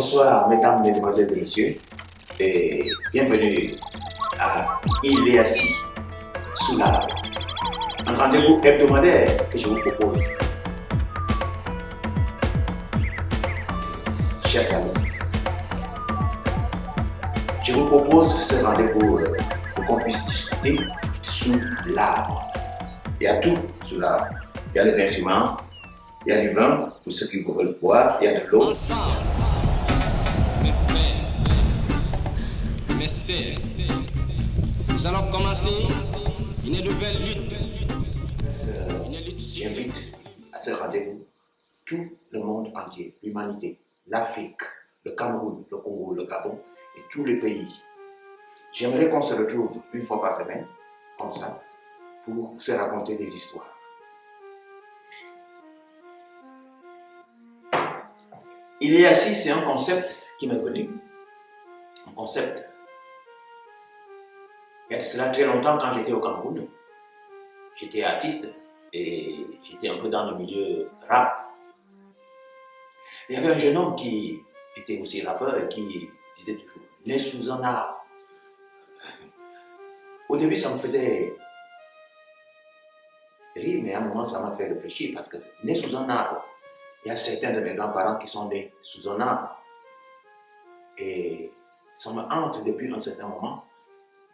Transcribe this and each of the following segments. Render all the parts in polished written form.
Bonsoir, mesdames, mesdemoiselles et messieurs, et bienvenue à Il est assis sous l'arbre, un rendez-vous hebdomadaire que je vous propose. Chers amis, je vous propose ce rendez-vous pour qu'on puisse discuter sous l'arbre. Il y a tout sous l'arbre. Il y a les instruments, il y a du vin pour ceux qui veulent boire, il y a de l'eau. Mes sœurs, nous allons commencer une nouvelle lutte. J'invite à ce rendez-vous tout le monde entier, l'humanité, l'Afrique, le Cameroun, le Congo, le Gabon et tous les pays. J'aimerais qu'on se retrouve une fois par semaine, comme ça, pour se raconter des histoires. Il est assis, c'est un concept qui m'est venu. Un concept. Il y a de cela très longtemps, quand j'étais au Cameroun, j'étais artiste et j'étais un peu dans le milieu rap. Il y avait un jeune homme qui était aussi rappeur et qui disait toujours « né sous un arbre ». Au début, ça me faisait rire, mais à un moment, ça m'a fait réfléchir parce que né sous un arbre, il y a certains de mes grands-parents qui sont nés sous un arbre. Et ça me hante depuis un certain moment.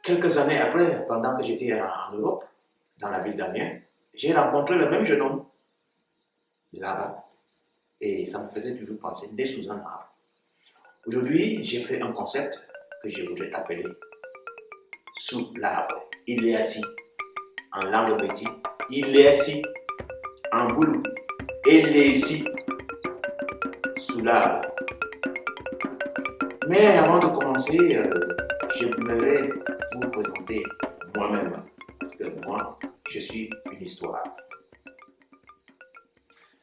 Quelques années après, pendant que j'étais en Europe, dans la ville d'Amiens, j'ai rencontré le même jeune homme là-bas. Et ça me faisait toujours penser, né sous un arbre. Aujourd'hui, j'ai fait un concept que je voudrais appeler sous l'arbre. Il est assis en langue métier. Il est assis en boulot. Il est ici sous l'arbre. Mais avant de commencer, je voudrais vous présenter moi-même. Parce que moi, je suis une histoire.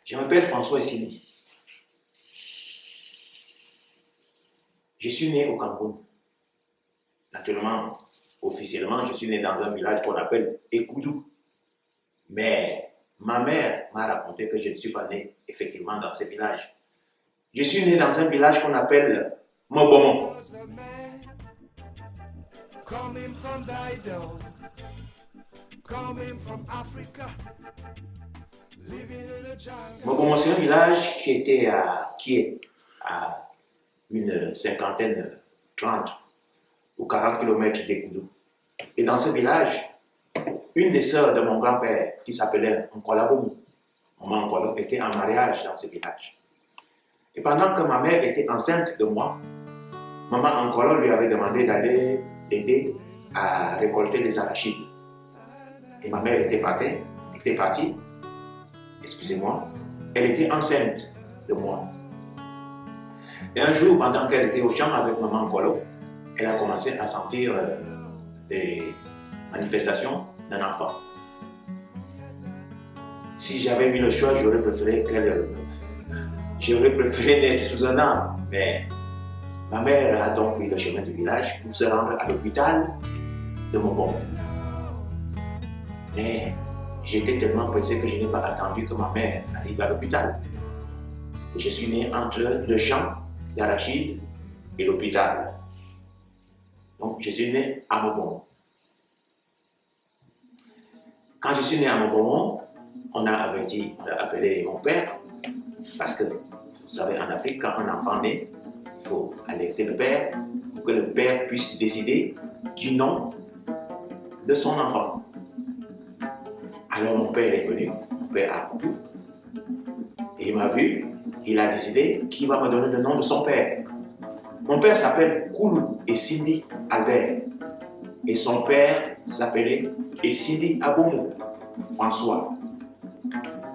Je m'appelle François Essini. Je suis né au Cameroun. Naturellement, officiellement, je suis né dans un village qu'on appelle Ekoudou. Mais ma mère m'a raconté que je ne suis pas né effectivement dans ce village. Je suis né dans un village qu'on appelle Mobomo. Mobomo, c'est un village qui est à une cinquantaine, 30 ou 40 km d'Ekoudou. Et dans ce village, une des sœurs de mon grand-père, qui s'appelait Nkola Boumou, maman Nkola, était en mariage dans ce village. Et pendant que ma mère était enceinte de moi, maman Nkola lui avait demandé d'aller l'aider à récolter les arachides. Et ma mère était partie, excusez-moi, elle était enceinte de moi. Et un jour, pendant qu'elle était au champ avec maman Nkola, elle a commencé à sentir des manifestations d'un enfant. Si j'avais eu le choix, j'aurais préféré naître sous un arbre. Mais ma mère a donc pris le chemin du village pour se rendre à l'hôpital de Mobomo. Mais j'étais tellement pressé que je n'ai pas attendu que ma mère arrive à l'hôpital. Je suis né entre le champ d'arachides et l'hôpital. Donc je suis né à Mobomo. Quand je suis né à Mobomo, on a appelé mon père, parce que, vous savez, en Afrique, quand un enfant naît, il faut alerter le père pour que le père puisse décider du nom de son enfant. Alors mon père est venu, mon père a couru, et il m'a vu, il a décidé qui va me donner le nom de son père. Mon père s'appelle Koulou Essini Albert, et son père s'appelait Essini Aboumou François.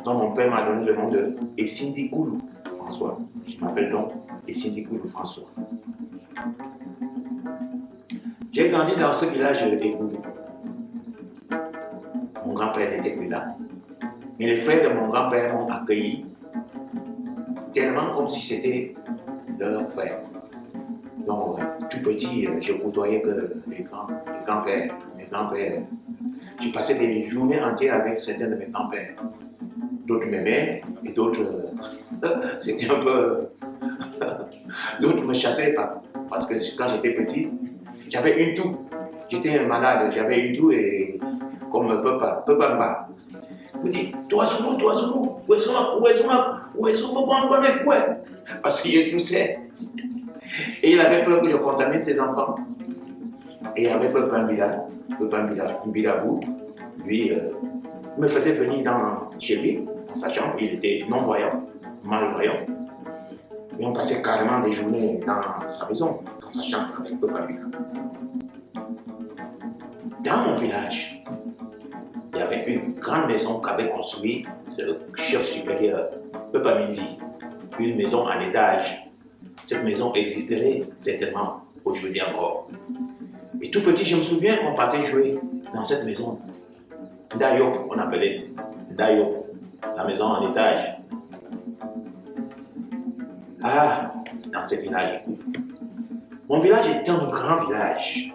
Donc mon père m'a donné le nom de Essini Koulou François. Je m'appelle donc Essini Koulou François. J'ai grandi dans ce village d'Ekoudou. Mon grand-père n'était plus là. Mais les frères de mon grand-père m'ont accueilli tellement comme si c'était leur frère. Donc, tout petit, je côtoyais que les grands-pères, mes grands-pères. J'ai passé des journées entières avec certains de mes grands-pères. D'autres m'aimaient et d'autres, c'était un peu L'autre me chassait parce que quand j'étais petit, j'avais une toux. J'étais un malade, j'avais une toux et comme Papa Mba. Il me dit, toi Zulu, où est-ce parce qu'il toussait. Et il avait peur que je contamine ses enfants. Et il avait Papa Mbidabou, lui, il me faisait venir chez lui, dans sa chambre. Il était non-voyant, malvoyant. Et on passait carrément des journées dans sa maison, dans sa chambre avec Papa Mbidabou. Dans mon village, il y avait une grande maison qu'avait construit le chef supérieur, Papa Mindi. Une maison en étage. Cette maison existerait certainement aujourd'hui encore. Et tout petit, je me souviens qu'on partait jouer dans cette maison. Ndayop, on appelait Ndayop, la maison en étage. Ah, dans ce village, écoute. Mon village était un grand village.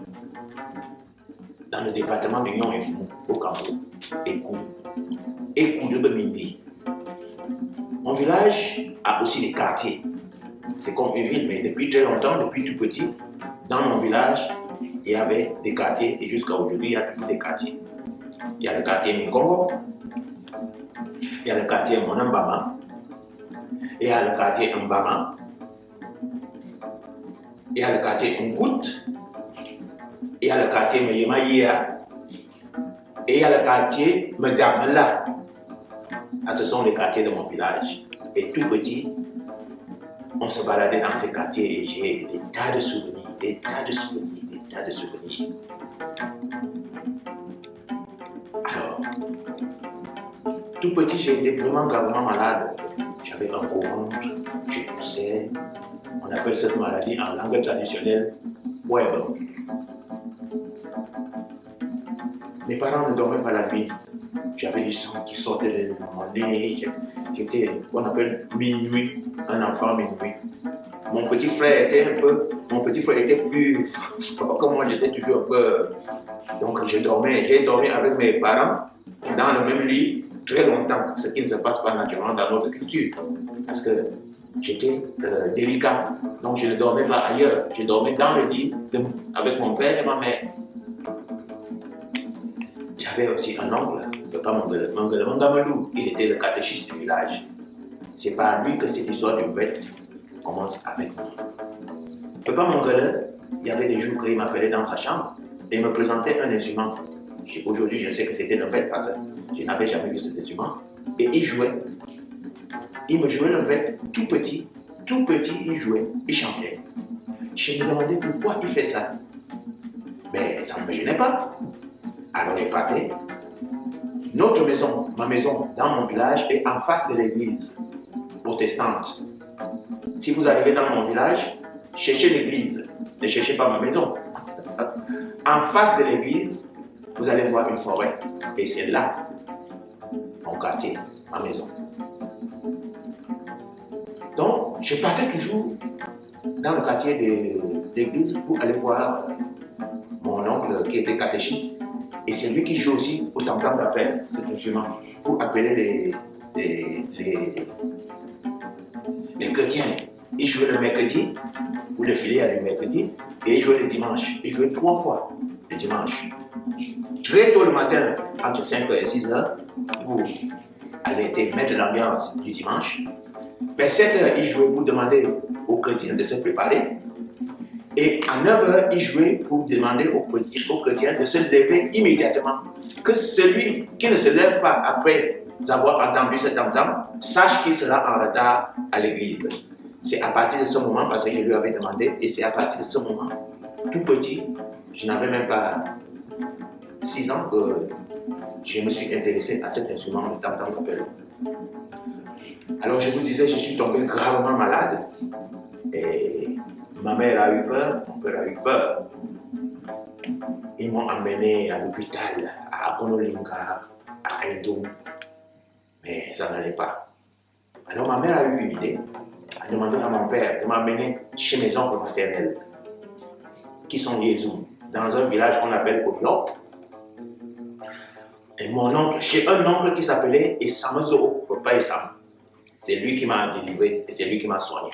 Dans le département de Nyon et Fou, au Cameroun, et Koudou de Mindi. Mon village a aussi des quartiers. C'est comme une ville, mais depuis très longtemps, depuis tout petit, dans mon village, il y avait des quartiers, et jusqu'à aujourd'hui, il y a toujours des quartiers. Il y a le quartier Mikongo, il y a le quartier Monambama, il y a le quartier Mbama, il y a le quartier Ngout, il y a le quartier Meyemaïa, et il y a le quartier Medjamela. Ah, ce sont les quartiers de mon village. Et tout petit, on se baladait dans ces quartiers et j'ai des tas de souvenirs, des tas de souvenirs. Alors, tout petit, j'ai été vraiment gravement malade. J'avais un gros ventre, je toussais. On appelle cette maladie en langue traditionnelle web. Mes parents ne dormaient pas la nuit. J'avais du sang qui sortait de mon nez. J'étais, on appelle minuit, un enfant minuit. Mon petit frère était plus fort que moi, j'étais toujours un peu. Donc j'ai dormi avec mes parents dans le même lit très longtemps, ce qui ne se passe pas naturellement dans notre culture. Parce que j'étais délicat, donc je ne dormais pas ailleurs. Je dormais dans le lit avec mon père et ma mère. J'avais aussi un oncle, Papa Mangamelou, il était le catéchiste du village. C'est par lui que cette histoire de bête commence avec moi. Papa Mangala, il y avait des jours qu'il m'appelait dans sa chambre et il me présentait un instrument. Aujourd'hui, je sais que c'était le bête parce que je n'avais jamais vu cet instrument. Et il jouait. Il me jouait le bête tout petit, il jouait, il chantait. Je me demandais pourquoi il fait ça. Mais ça ne me gênait pas. Alors je partais. Notre maison, ma maison dans mon village est en face de l'église protestante. Si vous arrivez dans mon village, cherchez l'église. Ne cherchez pas ma maison. En face de l'église, vous allez voir une forêt. Et c'est là, mon quartier, ma maison. Donc, je partais toujours dans le quartier de l'église pour aller voir mon oncle qui était catéchiste. Et c'est lui qui joue aussi au tam-tam d'appel, cet instrument, pour appeler les chrétiens. Il jouait le mercredi, pour le filer à le mercredi, et il jouait le dimanche. Il jouait 3 fois le dimanche. Très tôt le matin, entre 5h et 6h, pour aller mettre l'ambiance du dimanche. Vers 7h, il jouait pour demander aux chrétiens de se préparer. Et à 9h, il jouait pour demander aux chrétiens de se lever immédiatement. Que celui qui ne se lève pas après avoir entendu cet tam-tam, sache qu'il sera en retard à l'église. C'est à partir de ce moment, parce que je lui avais demandé, et c'est à partir de ce moment, tout petit, je n'avais même pas 6 ans que je me suis intéressé à cet instrument, le tam-tam d'appel. Alors je vous disais, je suis tombé gravement malade, et ma mère a eu peur, mon père a eu peur. Ils m'ont emmené à l'hôpital, à Akonolinga, à Aïdoum. Mais ça n'allait pas. Alors ma mère a eu une idée, a demandé à mon père de m'emmener chez mes oncles maternels, qui sont Yézoum, dans un village qu'on appelle Oyop. Et mon oncle, chez un oncle qui s'appelait Essamezo, Papa Essam. C'est lui qui m'a délivré et c'est lui qui m'a soigné.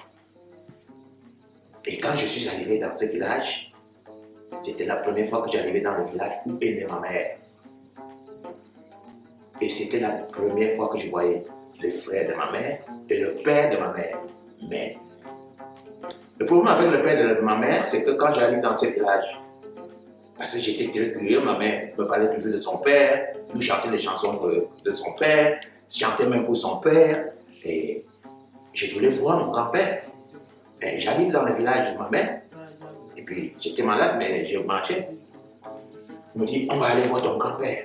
Et quand je suis arrivé dans ce village, c'était la première fois que j'arrivais dans le village où est née ma mère. Et c'était la première fois que je voyais le frère de ma mère et le père de ma mère. Mais le problème avec le père de ma mère, c'est que quand j'arrive dans ce village, parce que j'étais très curieux, ma mère me parlait toujours de son père, nous chantait les chansons de son père, chantait même pour son père, et je voulais voir mon grand-père. Et j'arrive dans le village de ma mère, et puis j'étais malade, mais je marchais. Il me dit, on va aller voir ton grand-père.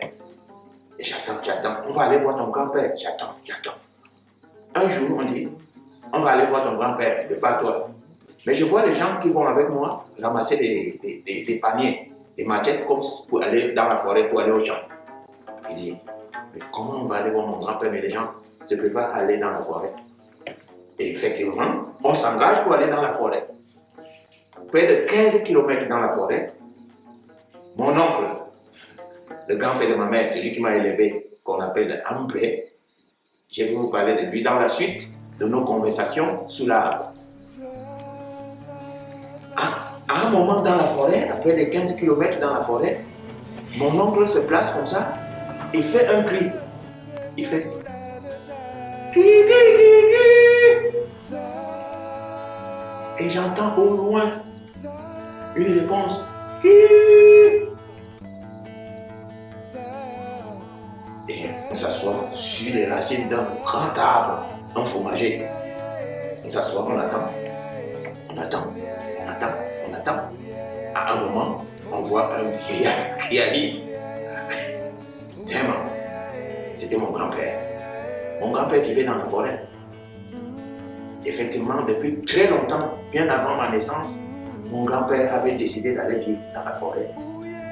Et j'attends, on va aller voir ton grand-père, j'attends. Un jour, on dit, on va aller voir ton grand-père, de pas toi. Mais je vois les gens qui vont avec moi ramasser des paniers, des machettes comme pour aller dans la forêt, pour aller au champ. Il dit, mais comment on va aller voir mon grand-père, mais les gens se préparent à aller dans la forêt. Et effectivement, on s'engage pour aller dans la forêt. Près de 15 km dans la forêt, mon oncle, le grand frère de ma mère, celui qui m'a élevé, qu'on appelle Ambré, je vais vous parler de lui dans la suite de nos conversations sous l'arbre. À un moment dans la forêt, après les 15 km dans la forêt, mon oncle se place comme ça et fait un cri. Il fait qui. Et j'entends au loin une réponse qui. Et on s'assoit sur les racines d'un grand arbre, un fromager. On s'assoit, on attend. À un moment, on voit un vieillard qui arrive. Vraiment, c'était mon grand-père. Mon grand-père vivait dans la forêt. Effectivement, depuis très longtemps, bien avant ma naissance, mon grand-père avait décidé d'aller vivre dans la forêt.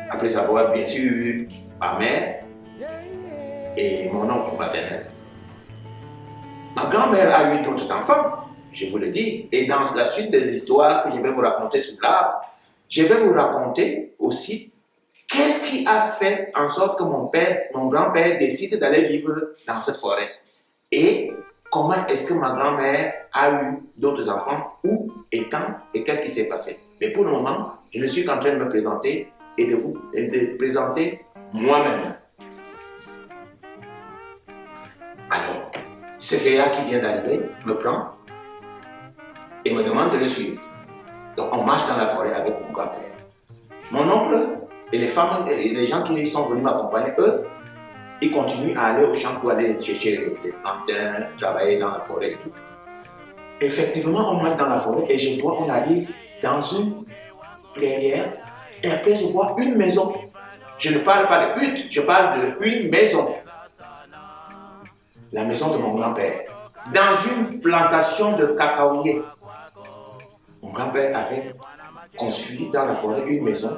Après avoir bien sûr eu ma mère et mon oncle maternel. Ma grand-mère a eu d'autres enfants, je vous le dis, et dans la suite de l'histoire que je vais vous raconter sous l'arbre, je vais vous raconter aussi qu'est-ce qui a fait en sorte que mon grand-père décide d'aller vivre dans cette forêt. Et comment est-ce que ma grand-mère a eu d'autres enfants, où et quand, et qu'est-ce qui s'est passé. Mais pour le moment, je ne suis qu'en train de me présenter et de présenter moi-même. Alors, ce vieillard qui vient d'arriver me prend et me demande de le suivre. Donc on marche dans la forêt avec mon grand-père. Mon oncle et les femmes et les gens qui sont venus m'accompagner, eux, ils continuent à aller au champ pour aller chercher les plantains, travailler dans la forêt et tout. Effectivement, on marche dans la forêt et je vois, on arrive dans une clairière et après je vois une maison. Je ne parle pas de hutte, je parle d'une maison. La maison de mon grand-père. Dans une plantation de cacaoyers. Mon grand-père avait construit dans la forêt une maison.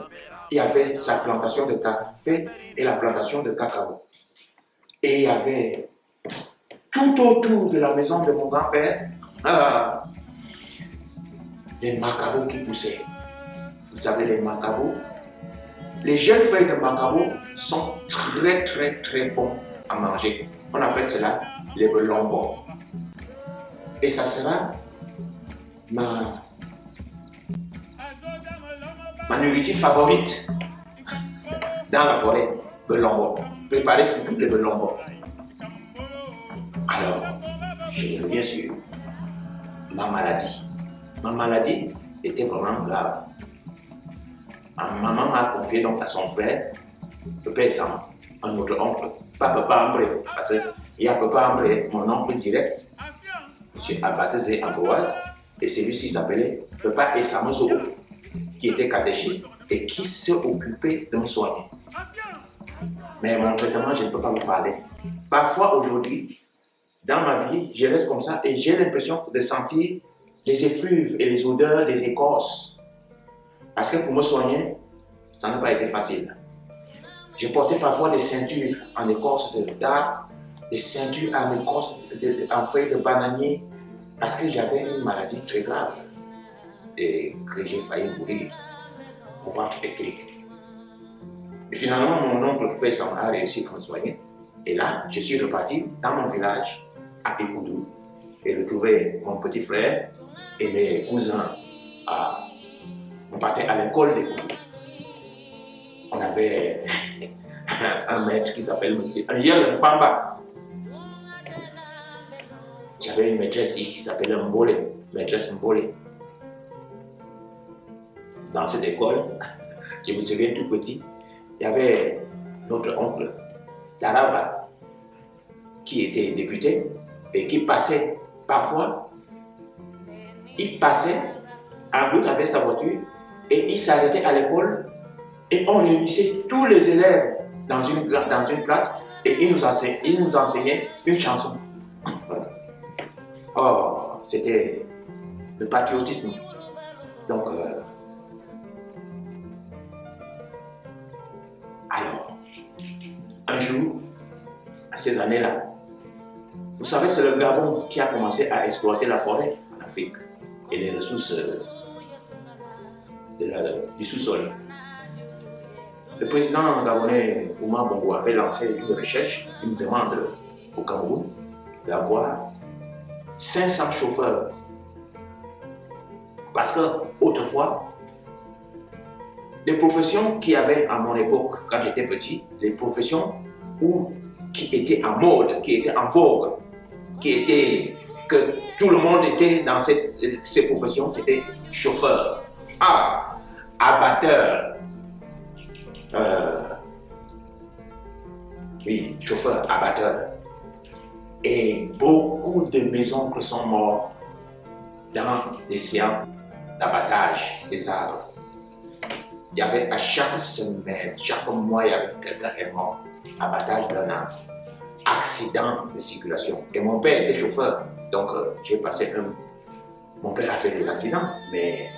Il y avait sa plantation de café et la plantation de cacao. Et il y avait tout autour de la maison de mon grand-père les macabos qui poussaient. Vous savez, les macabos, les jeunes feuilles de macabo sont très très très bons à manger. On appelle cela les belombos. Et ça sera ma nourriture favorite dans la forêt, belombo. Préparer surtout les belombos. Alors, je reviens sur ma maladie. Ma maladie était vraiment grave. Ma maman m'a confié donc à son frère, le père Sam, un autre oncle, pas Papa Ambré, parce qu'il y a Papa Ambré, mon oncle direct, M. Abatezé Ambroise, et celui-ci s'appelait Papa Esamozo, qui était catéchiste et qui s'est occupé de me soigner. Mais mon traitement, je ne peux pas vous parler. Parfois aujourd'hui, dans ma vie, je reste comme ça et j'ai l'impression de sentir les effluves et les odeurs des écorces. Parce que pour me soigner, ça n'a pas été facile. J'ai porté parfois des ceintures en écorce d'arbre, des ceintures en écorce en feuilles de bananier, parce que j'avais une maladie très grave et que j'ai failli mourir. Mon ventre était. Et finalement, mon oncle Pessam a réussi à me soigner. Et là, je suis reparti dans mon village, à Ekoudou, et retrouvé mon petit frère et mes cousins On partait à l'école des Koudou. On avait un maître qui s'appelle Monsieur Yel Pamba. J'avais une maîtresse qui s'appelait Mbole, maîtresse Mbole. Dans cette école, je me souviens tout petit, il y avait notre oncle Taraba qui était député et qui passait parfois, il passait en route avec sa voiture et il s'arrêtait à l'école et on réunissait tous les élèves dans une classe et il nous enseignait une chanson. Oh, c'était le patriotisme. Donc, alors, un jour, à ces années-là, vous savez, c'est le Gabon qui a commencé à exploiter la forêt en Afrique et les ressources du sous-sol. Le président gabonais Oumar Bongo avait lancé une recherche, une demande au Cameroun d'avoir 500 chauffeurs. Parce que autrefois, les professions qu'il y avait à mon époque, quand j'étais petit, les professions qui étaient en mode, qui étaient en vogue, que tout le monde était dans ces professions, c'était chauffeur, abatteur, oui, chauffeur, abatteur. Et beaucoup de mes oncles sont morts dans des séances d'abattage des arbres. Il y avait à chaque semaine, chaque mois, il y avait quelqu'un qui est mort. Abattage d'un arbre. Accident de circulation. Et mon père était chauffeur. Donc, j'ai passé Mon père a fait des accidents, mais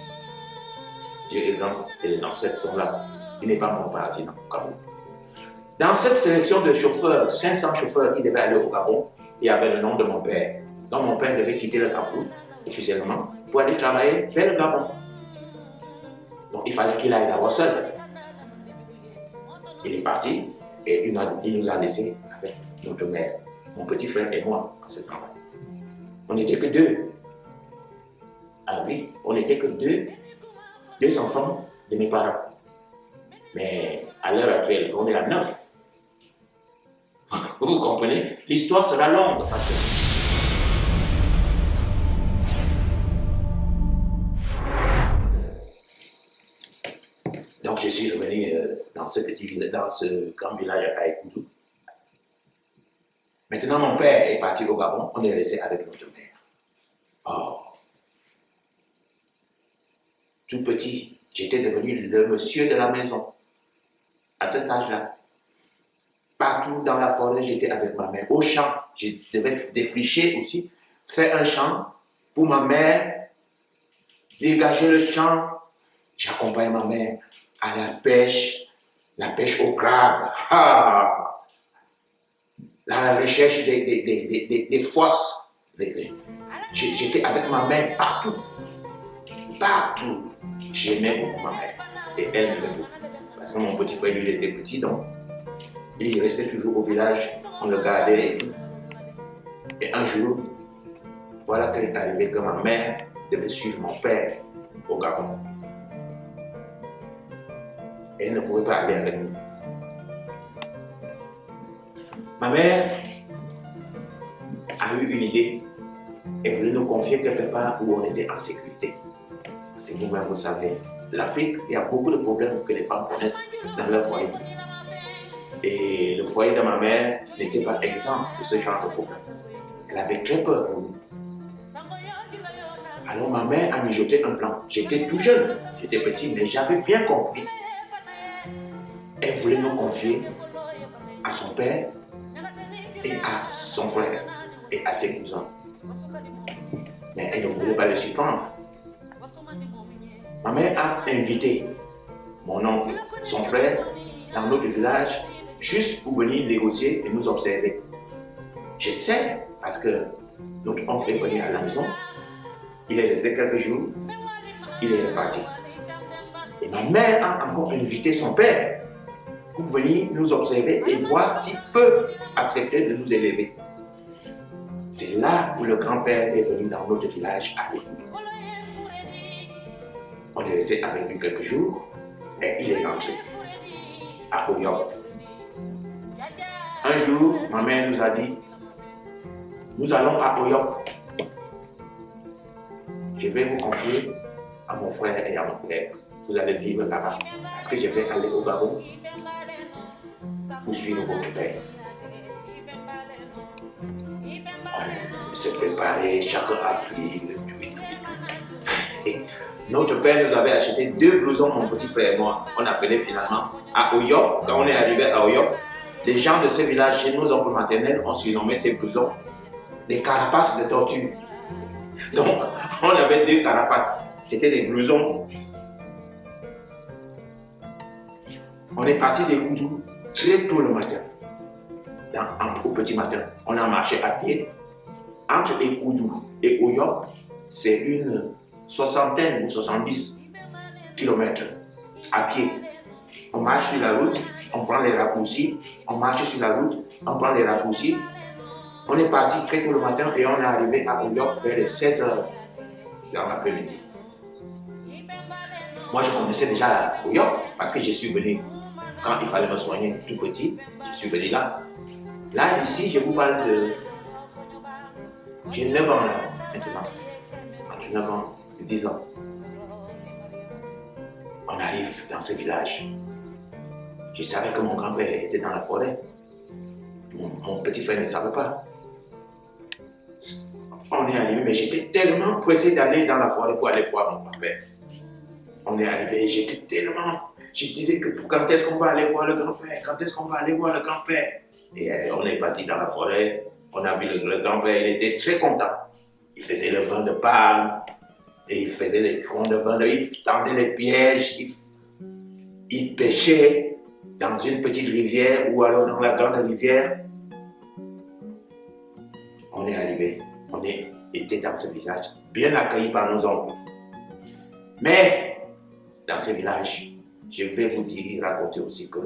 Dieu est grand et les ancêtres sont là. Il n'est pas mort par accident au Gabon. Dans cette sélection de chauffeurs, 500 chauffeurs qui devaient aller au Gabon, il y avait le nom de mon père. Donc, mon père devait quitter le Cameroun, officiellement, pour aller travailler vers le Gabon. Donc, il fallait qu'il aille d'abord seul. Il est parti et il nous a laissés avec notre mère, mon petit frère et moi, en ce travail. On n'était que deux. Ah oui, on n'était que deux enfants de mes parents. Mais à l'heure actuelle, on est à 9. Vous comprenez? L'histoire sera longue parce que... Donc je suis revenu dans ce grand village à Ekoudou. Maintenant mon père est parti au Gabon, on est resté avec notre mère. Oh. Tout petit, j'étais devenu le monsieur de la maison. À cet âge-là. Partout dans la forêt, j'étais avec ma mère. Au champ, je devais défricher aussi, faire un champ pour ma mère, dégager le champ. J'accompagne ma mère à la pêche au crabe, la recherche des fosses. J'étais avec ma mère partout. Partout. J'aimais beaucoup ma mère et elle m'aimait beaucoup. Parce que mon petit frère, lui, il était petit, donc il restait toujours au village, on le gardait et tout. Et un jour, voilà qu'il est arrivé que ma mère devait suivre mon père au Gabon. Et elle ne pouvait pas aller avec nous. Ma mère a eu une idée. Elle voulait nous confier quelque part où on était en sécurité. C'est vous-même, vous savez, l'Afrique, il y a beaucoup de problèmes que les femmes connaissent dans leur foyer. Et le foyer de ma mère n'était pas exempt de ce genre de problème. Elle avait très peur pour nous. Alors ma mère a mijoté un plan. J'étais tout jeune, j'étais petit, mais j'avais bien compris. Elle voulait nous confier à son père et à son frère et à ses cousins. Mais elle ne voulait pas le surprendre. Ma mère a invité mon oncle, son frère, dans notre village, juste pour venir négocier et nous observer. Je sais, parce que notre oncle est venu à la maison, il est resté quelques jours, il est reparti. Et ma mère a encore invité son père pour venir nous observer et voir s'il peut accepter de nous élever. C'est là où le grand-père est venu dans notre village à Ekoudou. On est resté avec lui quelques jours et il est rentré à Oyop. Un jour, ma mère nous a dit, nous allons à Oyop. Je vais vous confier à mon frère et à mon père. Vous allez vivre là-bas. Parce que je vais aller au Gabon pour suivre votre père. On s'est préparé, chacun a pris le tout. Notre père nous avait acheté 2 blousons, mon petit frère et moi. On appelait finalement à Oyop. Quand on est arrivé à Oyop, les gens de ce village, chez nos oncles maternels, ont surnommé ces blousons les carapaces de tortue. Donc, on avait 2 carapaces. C'était des blousons. On est parti des Koudou très tôt le matin. Au petit matin, on a marché à pied. Entre Ekoudou et Oyop, c'est une 60 ou 70 kilomètres à pied. On marche sur la route, on prend les raccourcis, on marche sur la route, on prend les raccourcis. On est parti très tôt le matin et on est arrivé à Oyop vers les 16 h dans l'après-midi. Moi, je connaissais déjà Oyop parce que je suis venu quand il fallait me soigner tout petit. Je suis venu là. Là, ici, je vous parle de... J'ai 9 ans là, maintenant. Entre 9 ans et 10 ans. On arrive dans ce village. Je savais que mon grand-père était dans la forêt. Mon petit frère ne savait pas. On est arrivé, mais j'étais tellement pressé d'aller dans la forêt pour aller voir mon grand-père. On est arrivé, j'étais tellement... Je disais que quand est-ce qu'on va aller voir le grand-père? Quand est-ce qu'on va aller voir le grand-père? Et on est parti dans la forêt. On a vu le grand-père, il était très content. Il faisait le vin de palme, et il faisait les troncs de vin, il tendait les pièges, il pêchait dans une petite rivière ou alors dans la grande rivière. On est arrivé, on était dans ce village, bien accueilli par nos oncles. Mais dans ce village, je vais vous dire, raconter aussi que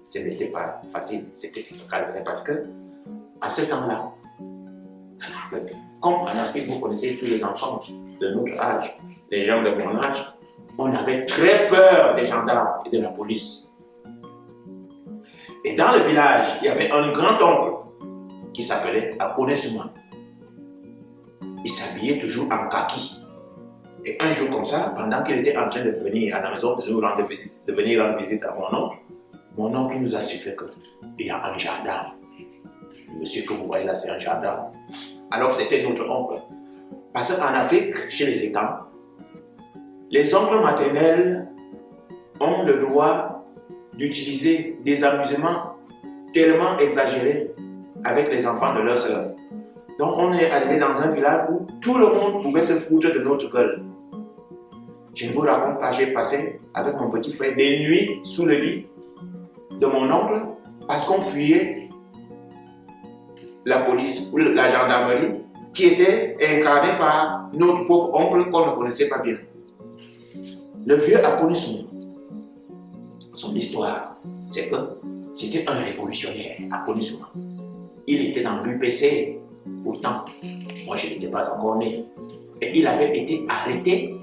ce n'était pas facile, c'était calvaire parce que à ce temps-là, comme en Afrique, vous connaissez tous les enfants de notre âge, les gens de mon âge, on avait très peur des gendarmes et de la police. Et dans le village, il y avait un grand-oncle qui s'appelait Akone Souma. Il s'habillait toujours en kaki. Et un jour comme ça, pendant qu'il était en train de venir à la maison, de venir rendre visite à mon oncle nous a suffit qu'il y a un gendarme. Le monsieur que vous voyez là, c'est un gendarme. Alors c'était notre oncle. Parce qu'en Afrique, chez les États, les oncles maternels ont le droit d'utiliser des amusements tellement exagérés avec les enfants de leur sœur. Donc on est arrivé dans un village où tout le monde pouvait se foutre de notre gueule. Je ne vous raconte pas, j'ai passé avec mon petit frère des nuits sous le lit de mon oncle parce qu'on fuyait la police ou la gendarmerie qui était incarnée par notre pauvre oncle qu'on ne connaissait pas bien. Le vieux a connu son histoire, c'est que c'était un révolutionnaire, Akone Souma. Il était dans l'UPC, pourtant, moi je n'étais pas encore né. Et il avait été arrêté,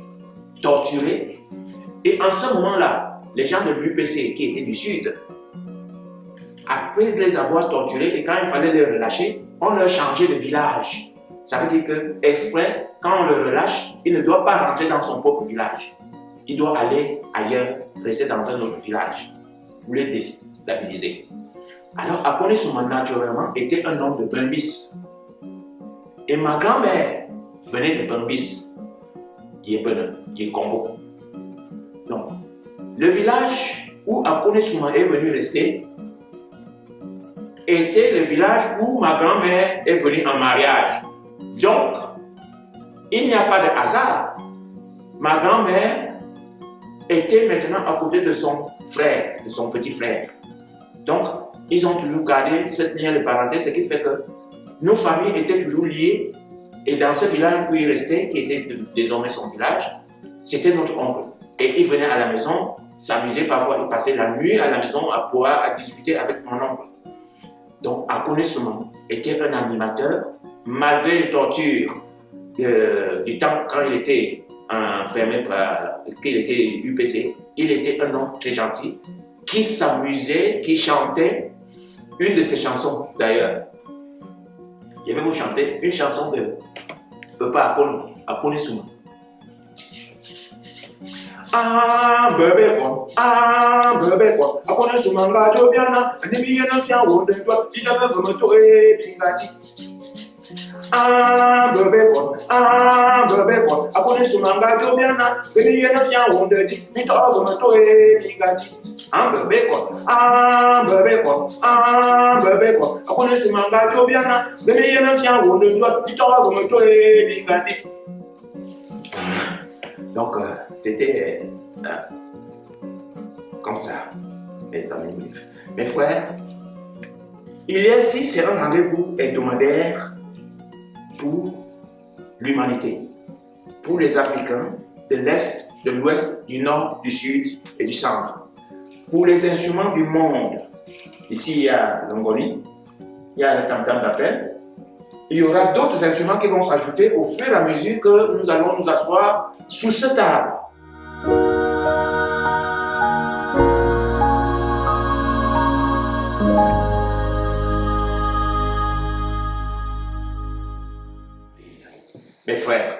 torturé. Et en ce moment-là, les gens de l'UPC qui étaient du Sud, après les avoir torturés et quand il fallait les relâcher, on leur changeait de village. Ça veut dire que, exprès, quand on le relâche, il ne doit pas rentrer dans son propre village. Il doit aller ailleurs, rester dans un autre village, pour les déstabiliser. Alors, Akone Souma, naturellement, était un homme de Bembis. Et ma grand-mère venait de Bembis, Yékombo. Donc, le village où Akone Souma est venu rester était le village où ma grand-mère est venue en mariage. Donc, il n'y a pas de hasard. Ma grand-mère était maintenant à côté de son frère, de son petit frère. Donc, ils ont toujours gardé cette lien de parenté, ce qui fait que nos familles étaient toujours liées. Et dans ce village où il restait, qui était désormais son village, c'était notre oncle. Et il venait à la maison, s'amuser parfois, il passait la nuit à la maison à boire, à discuter avec mon oncle. Donc, Akone Souma était un animateur, malgré les tortures du temps quand il était enfermé qu'il était UPC. Il était un homme très gentil qui s'amusait, qui chantait une de ses chansons d'ailleurs. Il avait vous chanter une chanson de Papa Apone Souma. Bébé quoi, Apone Souma ngajo biana, animi yena fia wonde toi, si jamais vous me tourez pingati. Bébé quoi, Apone Souma ngajo biana, animi yena fia wonde di, mi to vous me tourez pingati. Bébé quoi, Apone Souma ngajo biana, animi yena fia wonde toi, mi to vous me tourez pingati. Donc, c'était comme ça, mes amis, mes frères. Il y a ici, c'est un rendez-vous hebdomadaire pour l'humanité, pour les Africains de l'Est, de l'Ouest, du Nord, du Sud et du Centre, pour les instruments du monde. Ici, il y a l'Angoni, il y a le tam-tam d'appel. Il y aura d'autres instruments qui vont s'ajouter au fur et à mesure que nous allons nous asseoir sous cette table. Mes frères,